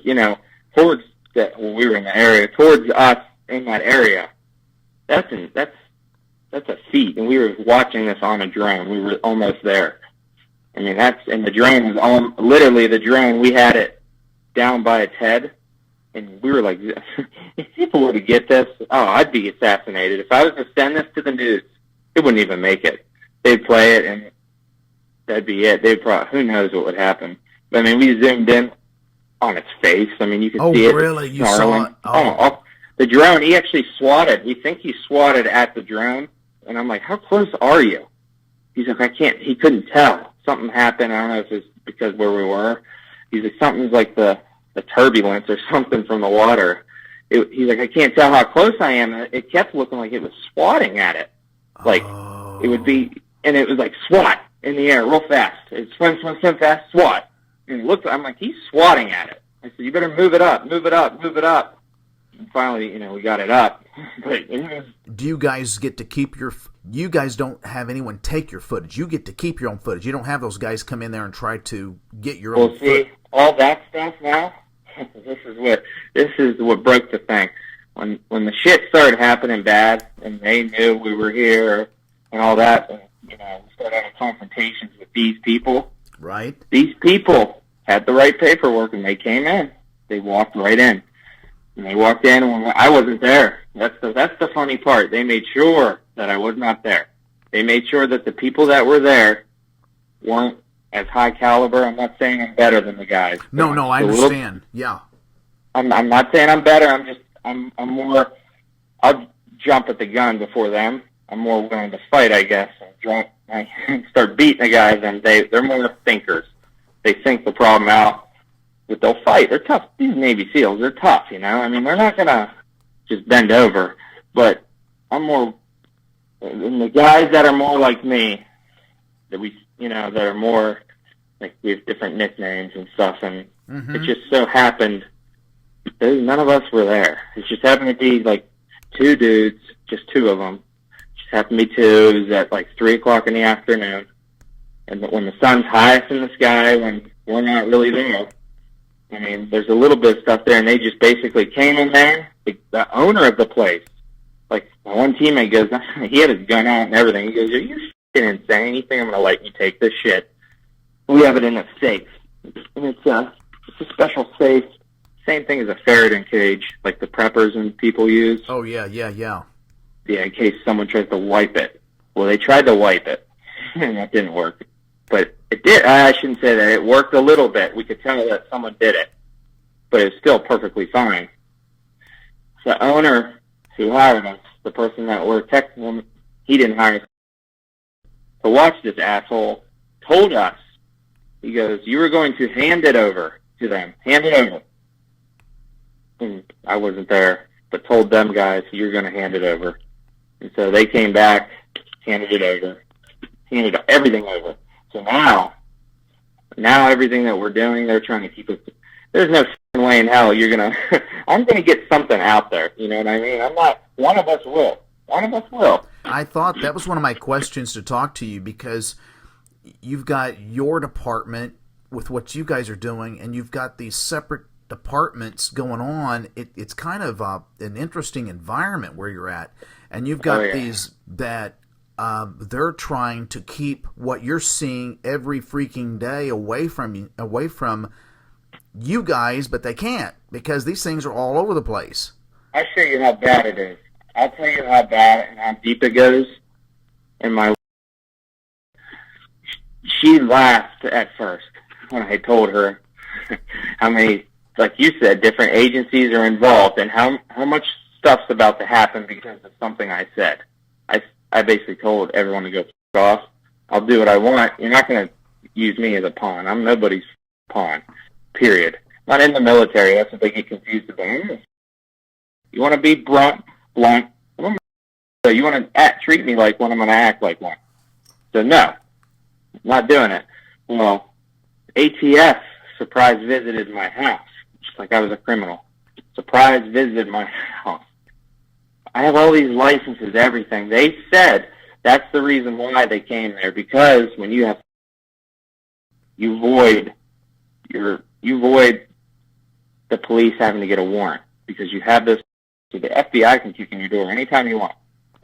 that, well, we were in the area, towards us in that area. That's a feat, and we were watching this on a drone. We were almost there. I mean, and the drone was literally the drone, we had it down by its head, and we were like, if people were to get this, I'd be assassinated. If I was to send this to the news, it wouldn't even make it. They'd play it, and that'd be it. Who knows what would happen. But, I mean, we zoomed in on its face. I mean, you could see it. Oh, really? You saw it? Oh, the drone, he actually swatted. We think he swatted at the drone. And I'm like, how close are you? He's like, I can't. He couldn't tell. Something happened. I don't know if it's because where we were. He's like, something's like the turbulence or something from the water. He's like, I can't tell how close I am. It kept looking like it was swatting at it. Like, it would be, and it was like swat in the air real fast. It swim fast, swat. And it looked, I'm like, he's swatting at it. I said, you better move it up. And finally, we got it up. But do you guys get to keep you guys don't have anyone take your footage. You get to keep your own footage. You don't have those guys come in there and try to get your own footage. See, all that stuff now, this is what broke the thing. When the shit started happening bad, and they knew we were here and all that, and, we started having confrontations with these people. Right. These people had the right paperwork, and they came in. They walked right in. And they walked in, and I wasn't there. That's the funny part. They made sure that I was not there. They made sure that the people that were there weren't as high caliber. I'm not saying I'm better than the guys. No, I understand. Yeah. I'm not saying I'm better. I'm more. I'll jump at the gun before them. I'm more willing to fight, I guess, and start beating the guys. And they're more thinkers. They think the problem out. But they'll fight. They're tough. These Navy SEALs, they're tough, I mean, they're not going to just bend over. But I'm more, and the guys that are more like me, that are more, like, we have different nicknames and stuff, and it just so happened, none of us were there. It just happened to be, like, two dudes, just two of them. Just happened to be two. It was at, like, 3 o'clock in the afternoon. And when the sun's highest in the sky, when we're not really there, I mean, there's a little bit of stuff there, and they just basically came in there. The owner of the place, like, my one teammate goes, he had his gun out and everything. He goes, are you f***ing insane? You think I'm going to let you take this shit? We have it in a safe. And it's a special safe. same thing as a Faraday cage, like the preppers and people use. Oh, yeah. Yeah, in case someone tries to wipe it. Well, they tried to wipe it, and that didn't work. But it did. I shouldn't say that. It worked a little bit. We could tell that someone did it, but it was still perfectly fine. The owner who hired us, the person that we're texting him, he didn't hire us to watch this asshole, told us, he goes, you were going to hand it over to them. Hand it over. And I wasn't there, but told them guys, you're going to hand it over. And so they came back, handed it over, handed everything over. So now everything that we're doing, they're trying to keep us. There's no way in hell you're going to, I'm going to get something out there. You know what I mean? I'm not, one of us will. One of us will. I thought that was one of my questions to talk to you, because you've got your department with what you guys are doing, and you've got these separate departments going on. It's kind of an interesting environment where you're at, and you've got these that they're trying to keep what you're seeing every freaking day away from you guys, but they can't, because these things are all over the place. I'll show you how bad it is. I'll tell you how bad and how deep it goes. And she laughed at first when I told her how many, like you said, different agencies are involved, and how much stuff's about to happen because of something I said. I basically told everyone to go f*** off. I'll do what I want. You're not going to use me as a pawn. I'm nobody's pawn, period. Not in the military. That's what they get confused about. You want to be blunt. So you want to treat me like one, I'm going to act like one. So no, not doing it. Well, ATF surprise visited my house, just like I was a criminal. Surprise visited my house. I have all these licenses, everything. They said that's the reason why they came there, because when you have, you void the police having to get a warrant, because you have this. So the FBI can kick in your door anytime you want.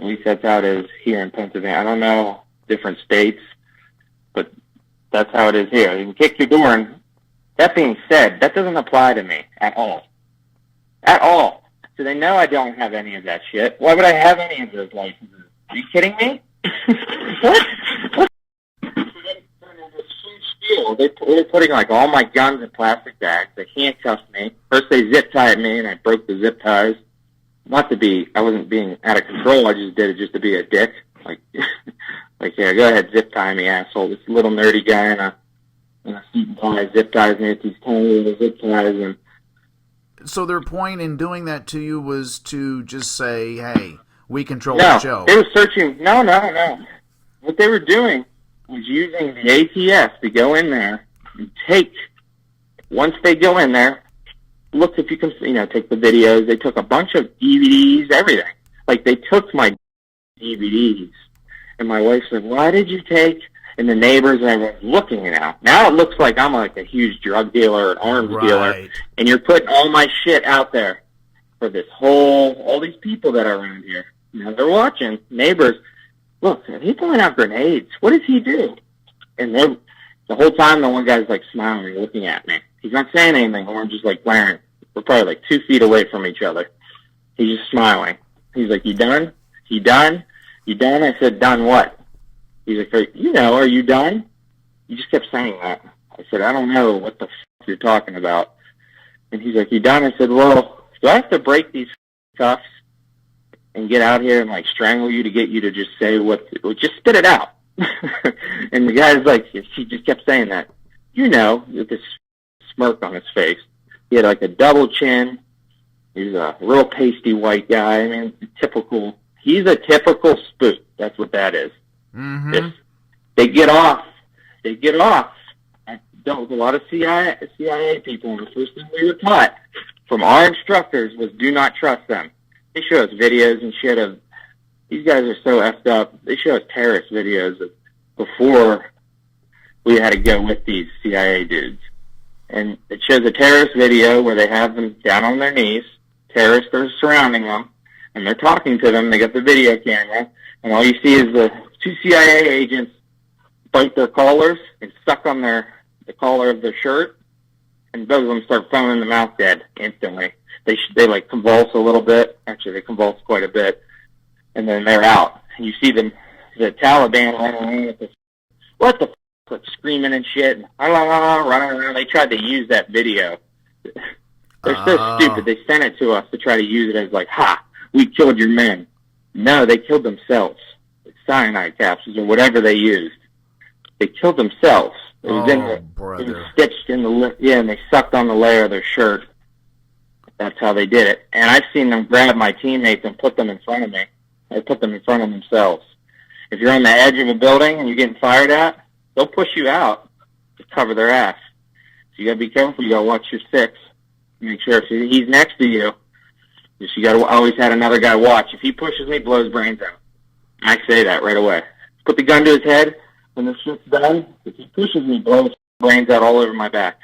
At least that's how it is here in Pennsylvania. I don't know different states, but that's how it is here. You can kick your door. And that being said, that doesn't apply to me at all. At all. So they know I don't have any of that shit. Why would I have any of those licenses? Are you kidding me? What? They're putting like all my guns in plastic bags. They handcuffed me. First they zip tied me, and I broke the zip ties. I wasn't being out of control. I just did it just to be a dick. Like, yeah, go ahead, zip tie me, asshole. This little nerdy guy in a suit and tie zip ties me with these tiny little zip ties. And so their point in doing that to you was to just say, hey, we control the show. They were searching. No. What they were doing was using the ATF to go in there and once they go in there, look if you can, take the videos. They took a bunch of DVDs, everything. Like, they took my DVDs. And my wife said, why did you take? And the neighbors and everyone's looking now. Now it looks like I'm like a huge drug dealer, an arms dealer. And you're putting all my shit out there for all these people that are around here. Now they're watching. Neighbors, look, he's pulling out grenades. What does he do? And the whole time the one guy's like smiling, looking at me. He's not saying anything. We're just like glaring. We're probably like 2 feet away from each other. He's just smiling. He's like, you done? You done? You done? I said, done what? He's like, are you done? You just kept saying that. I said, I don't know what the f*** you're talking about. And he's like, you done? I said, well, do I have to break these cuffs and get out here and like strangle you to get you to just say just spit it out. And the guy's like, he just kept saying that. With this smirk on his face. He had like a double chin. He's a real pasty white guy. I mean, he's a typical spook. That's what that is. Mm-hmm. They get off. I dealt with a lot of CIA people, and the first thing we were taught from our instructors was do not trust them. They show us videos and shit of, these guys are so effed up. They show us terrorist videos of before we had to go with these CIA dudes. And it shows a terrorist video where they have them down on their knees. Terrorists are surrounding them, and they're talking to them. They got the video camera, and all you see is the 2 CIA agents bite their collars and suck on the collar of their shirt, and both of them start foaming the mouth dead instantly. They like convulse a little bit. Actually, they convulse quite a bit, and then they're out. And you see them, the Taliban running around with this, what the f***, like screaming and shit, and running around. They tried to use that video. They're so stupid. They sent it to us to try to use it as like, ha, we killed your men. No, they killed themselves. Cyanide capsules or whatever they used. They killed themselves. It was it was stitched in the and they sucked on the layer of their shirt. That's how they did it. And I've seen them grab my teammates and put them in front of me. They put them in front of themselves. If you're on the edge of a building and you're getting fired at, they'll push you out to cover their ass. So you gotta be careful. You gotta watch your six. Make sure if he's next to you, you gotta always have another guy watch. If he pushes me, blow his brains out. I say that right away. Put the gun to his head. When the shit's done, if he pushes me, blow his brains out all over my back.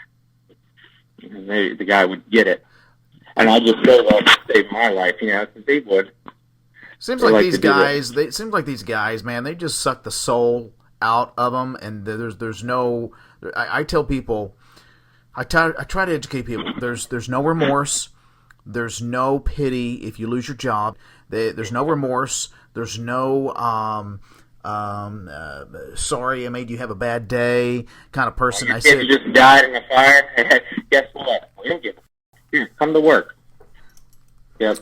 And the guy would get it. And I just say that to save my life, because they would. Seems like these guys. It seems like these guys, man. They just suck the soul out of them, and there's no. I tell people, I try to educate people. There's no remorse. There's no pity if you lose your job. There's no remorse. There's no sorry I made you have a bad day kind of person. Your kid just died in the fire. Guess what? We don't give a here, come to work. Yep.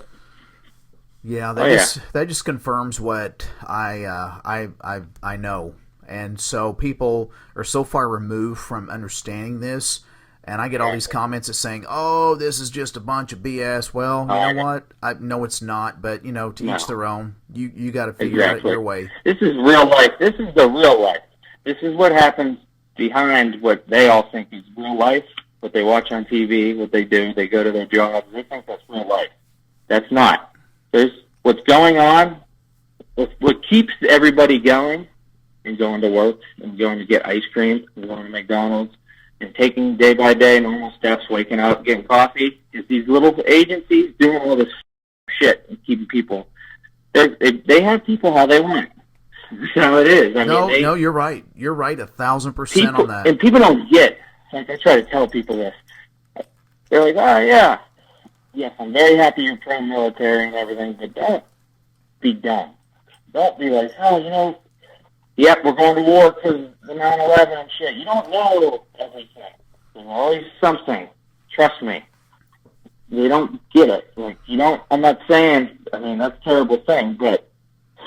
Yeah, that just confirms what I know, and so people are so far removed from understanding this. And I get all these comments that saying, "Oh, this is just a bunch of BS." Well, you know what? I know it's not, but to each their own. You got to figure out your way. This is real life. This is the real life. This is what happens behind what they all think is real life. What they watch on TV, what they do, they go to their jobs. They think that's real life. That's not. There's what's going on. What keeps everybody going and going to work and going to get ice cream and going to McDonald's and taking day by day normal steps, waking up, getting coffee, is these little agencies doing all this shit and keeping people. They have people how they want. That's how it is. No, you're right. You're right 1,000% on that. And people don't get. Like I try to tell people this. They're like, oh yeah, yes, I'm very happy you're pro-military and everything, but don't be dumb. Don't be like, oh, yep, we're going to war because the 9/11 and shit. You don't know everything. There's always something. Trust me. They don't get it. Like, I'm not saying, that's a terrible thing, but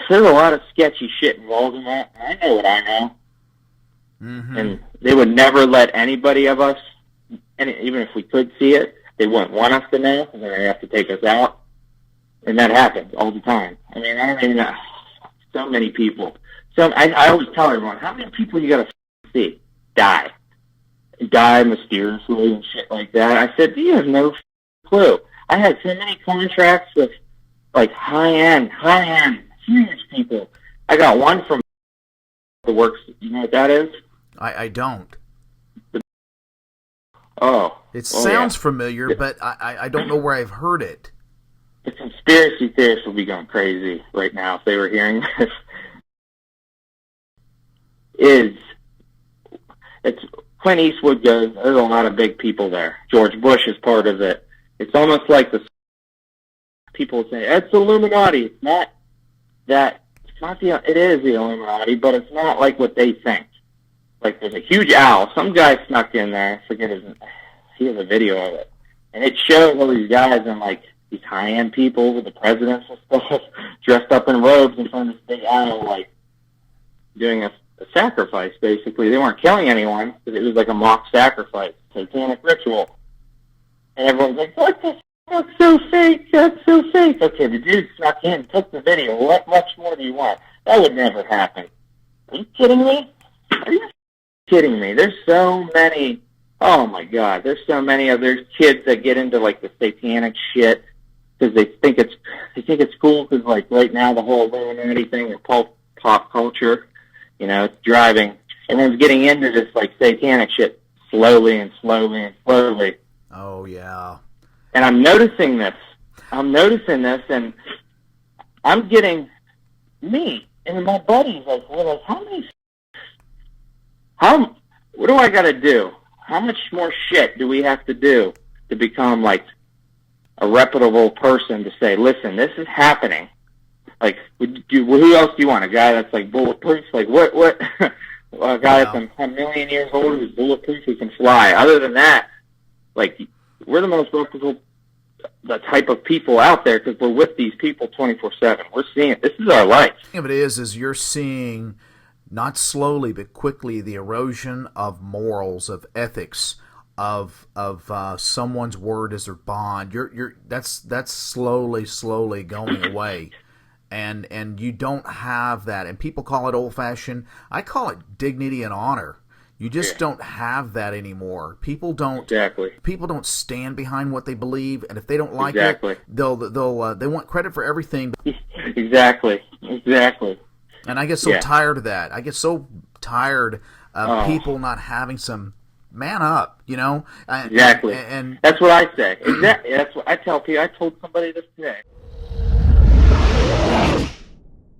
there's a lot of sketchy shit involved in that. I know what I know. Mm-hmm. And they would never let anybody of us, and even if we could see it, they wouldn't want us to know, and then they have to take us out. And that happens all the time. I don't even know. So many people. So I always tell everyone, how many people you gotta see die mysteriously and shit like that? I said, you have no clue. I had so many contracts with like high-end, huge people. I got one from the works. You know what that is? I don't. It sounds sounds familiar, but I don't know where I've heard it. The conspiracy theorists will be going crazy right now if they were hearing this. It's Clint Eastwood goes, there's a lot of big people there. George Bush is part of it. It's almost like the people say, it's the Illuminati. It's not that. It is the Illuminati, but it's not like what they think. Like, there's a huge owl. Some guy snuck in there. I forget he has a video of it. And it shows all these guys and, like, these high-end people with the presidents and stuff dressed up in robes in front of this big owl, like, doing a sacrifice, basically. They weren't killing anyone, because it was like a mock sacrifice, satanic ritual. And everyone's like, what the f***? That's so fake. That's so fake. Okay, the dude snuck in, took the video. What much more do you want? That would never happen. Are you kidding me? Are you kidding me? There's so many. Oh my God, there's so many other kids that get into like the satanic shit because they think it's cool because like right now the whole Illuminati thing and pop culture, it's driving. Everyone's getting into this like satanic shit slowly and slowly and slowly. Oh yeah. And I'm noticing this, and I'm getting me and my buddies like, we're like, what do I got to do? how much more shit do we have to do to become like a reputable person to say, listen, this is happening? Like, who else do you want? A guy that's like bulletproof? Like, what? A guy that's a million years old who's bulletproof, who can fly. Other than that, like, we're the most reputable the type of people out there because we're with these people 24/7. We're seeing it. This is our life. The thing of it is you're seeing, not slowly but quickly, the erosion of morals, of ethics, of someone's word as their bond. That's slowly going away. And you don't have that. And people call it old-fashioned. I call it dignity and honor. You just don't have that anymore. People don't stand behind what they believe, and if they don't like it, they want credit for everything. Exactly. And I get so tired of that. I get so tired of people not having some man up, you know? And that's what I say. Exactly. That's what I tell people. I told somebody this today.